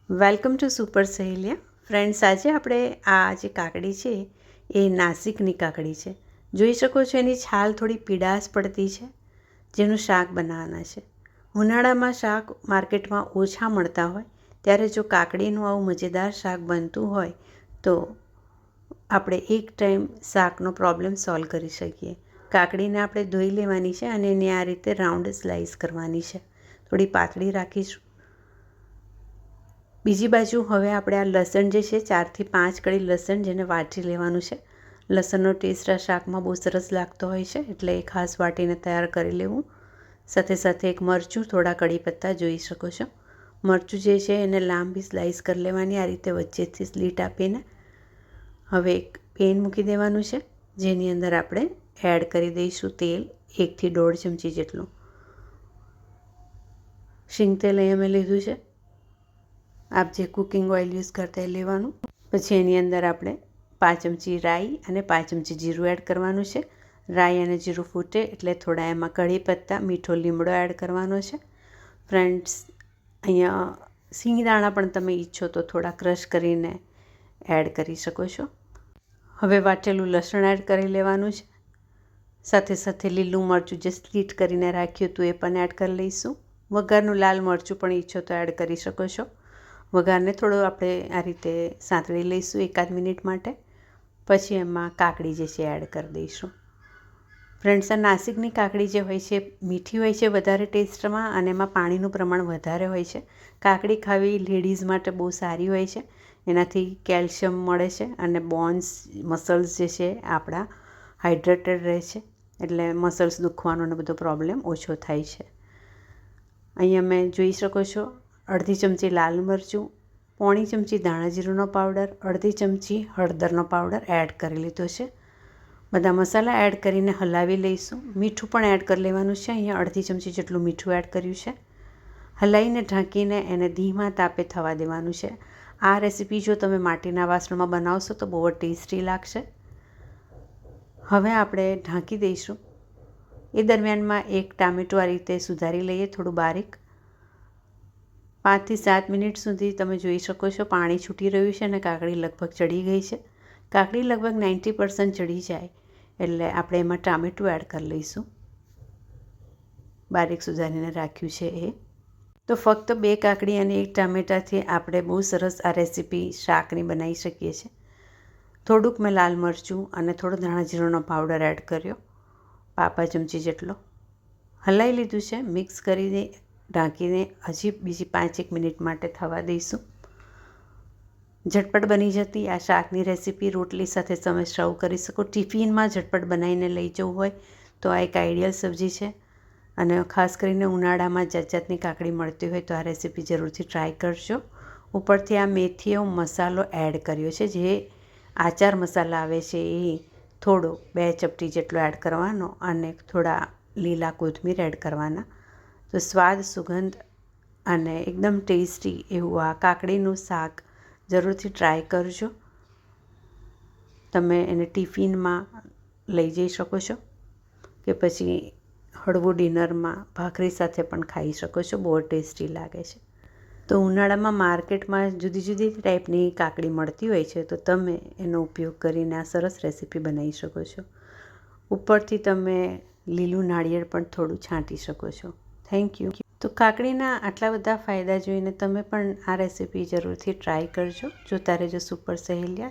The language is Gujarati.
વેલકમ ટુ સુપર સહેલિયા ફ્રેન્ડ્સ, આજે આપણે આ જે કાકડી છે એ નાસિકની કાકડી છે. જોઈ શકો છો એની છાલ થોડી પીળાશ પડતી છે, જેનું શાક બનાવવાના છે. ઉનાળામાં શાક માર્કેટમાં ઓછા મળતા હોય ત્યારે જો કાકડીનું આવું મજેદાર શાક બનતું હોય તો આપણે એક ટાઈમ શાકનો પ્રોબ્લેમ સોલ્વ કરી શકીએ. કાકડીને આપણે ધોઈ લેવાની છે અને એને આ રીતે રાઉન્ડ સ્લાઈસ કરવાની છે. થોડી પાતળી રાખીશું. બીજી બાજુ હવે આપણે આ લસણ જે છે 4 થી 5 કળી લસણ જેને વાટી લેવાનું છે. લસણનો ટેસ્ટ આ શાકમાં બહુ સરસ લાગતો હોય છે, એટલે એ ખાસ વાટીને તૈયાર કરી લેવું. સાથે સાથે એક મરચું, થોડા કડી પત્તા જોઈ શકો છો. મરચું જે છે એને લાંબી સ્લાઈસ કરી લેવાની, આ રીતે વચ્ચેથી સ્લીટ આપીને. હવે એક પેન મૂકી દેવાનું છે, જેની અંદર આપણે એડ કરી દઈશું તેલ 1 થી 1.5 ચમચી જેટલું. શીંગ તેલ અહીંયા મેં લીધું છે. આપ જે કુકિંગ ઓઇલ યુઝ કરતા એ લેવાનું. પછી એની અંદર આપણે 5 ચમચી રાઈ અને 5 ચમચી જીરું એડ કરવાનું છે. રાઈ અને જીરું ફૂટે એટલે થોડા એમાં કઢી પત્તા, મીઠો લીમડો એડ કરવાનો છે. ફ્રેન્ડ્સ, અહીંયા સિંગદાણા પણ તમે ઈચ્છો તો થોડા ક્રશ કરીને એડ કરી શકો છો. હવે વાટેલું લસણ એડ કરી લેવાનું છે. સાથે સાથે લીલું મરચું જે સ્લીટ કરીને રાખ્યું હતું એ પણ એડ કરી લઈશું. વઘારનું લાલ મરચું પણ ઈચ્છો તો એડ કરી શકો છો. વઘારને થોડો આપણે આ રીતે સાંતળી લઈશું 1 મિનિટ માટે. પછી એમાં કાકડી જે છે એડ કરી દઈશું. ફ્રેન્ડ્સ, આ નાસિકની કાકડી જે હોય છે મીઠી હોય છે વધારે ટેસ્ટમાં, અને એમાં પાણીનું પ્રમાણ વધારે હોય છે. કાકડી ખાવી લેડીઝ માટે બહુ સારી હોય છે. એનાથી કેલ્શિયમ મળે છે અને બોન્સ, મસલ્સ જે છે આપણા હાઇડ્રેટેડ રહે છે, એટલે મસલ્સ દુખવાનો ને બધો પ્રોબ્લેમ ઓછો થાય છે. અહીંયા મેં જોઈ શકો છો 1/2 ચમચી લાલ મરચું, 1/4 ચમચી ધાણા જીરુંનો પાવડર, 1/2 ચમચી હળદરનો પાવડર એડ કરી લીધો છે. બધા મસાલા એડ કરીને હલાવી લઈશું. મીઠું પણ એડ કરી લેવાનું છે. અહીંયા 1/2 ચમચી જેટલું મીઠું એડ કર્યું છે. હલાવીને ઢાંકીને એને ધીમા તાપે થવા દેવાનું છે. આ રેસીપી જો તમે માટીના વાસણમાં બનાવશો તો બહુ જ ટેસ્ટી લાગશે. હવે આપણે ઢાંકી દઈશું. એ દરમિયાનમાં એક ટામેટું આ રીતે સુધારી લઈએ, થોડું બારીક. 5 થી 7 મિનિટ સુધી તમે જોઈ શકો છો પાણી છૂટી રહ્યું છે અને કાકડી લગભગ ચડી ગઈ છે. કાકડી લગભગ 90% ચડી જાય એટલે આપણે એમાં ટામેટું એડ કરી લઈશું. બારીક સુધારીને રાખ્યું છે એ. તો ફક્ત 2 કાકડી અને 1 ટામેટાથી આપણે બહુ સરસ આ રેસીપી શાકની બનાવી શકીએ છીએ. થોડુંક મેં લાલ મરચું અને થોડો ધાણા જીરુંનો પાવડર એડ કર્યો, 1 ચમચી જેટલો. હલાવી લીધું છે. મિક્સ કરીને ઢાંકીને હજી બીજી 5-1 મિનિટ માટે થવા દઈશું. ઝટપટ બની જતી આ શાકની રેસીપી રોટલી સાથે તમે સર્વ કરી શકો. ટિફિનમાં ઝટપટ બનાવીને લઈ જવું હોય તો આ એક આઈડિયલ સબ્જી છે. અને ખાસ કરીને ઉનાળામાં જાતની કાકડી મળતી હોય તો આ રેસીપી જરૂરથી ટ્રાય કરજો. ઉપરથી આ મેથીનો મસાલો એડ કર્યો છે, જે આચાર મસાલા આવે છે એ થોડો 2 ચપટી જેટલો એડ કરવાનો અને થોડા લીલા કોથમીર એડ કરવાના. તો સ્વાદ, સુગંધ અને એકદમ ટેસ્ટી એવું આ કાકડીનું શાક જરૂરથી ટ્રાય કરજો. તમે એને ટિફિનમાં લઈ જઈ શકો છો કે પછી હળવું ડિનરમાં ભાખરી સાથે પણ ખાઈ શકો છો. બહુ ટેસ્ટી લાગે છે. તો ઉનાળામાં માર્કેટમાં જુદી જુદી ટાઈપની કાકડી મળતી હોય છે, તો તમે એનો ઉપયોગ કરીને આ સરસ રેસીપી બનાવી શકો છો. ઉપરથી તમે લીલું નાળિયેર પણ થોડું છાંટી શકો છો. Thank you. તો કાકડીના આટલા બધા ફાયદા જોઈને તમે પણ આ રેસીપી જરૂરથી ટ્રાય કરજો. જોતા રહેજો સુપર સહેલિયા.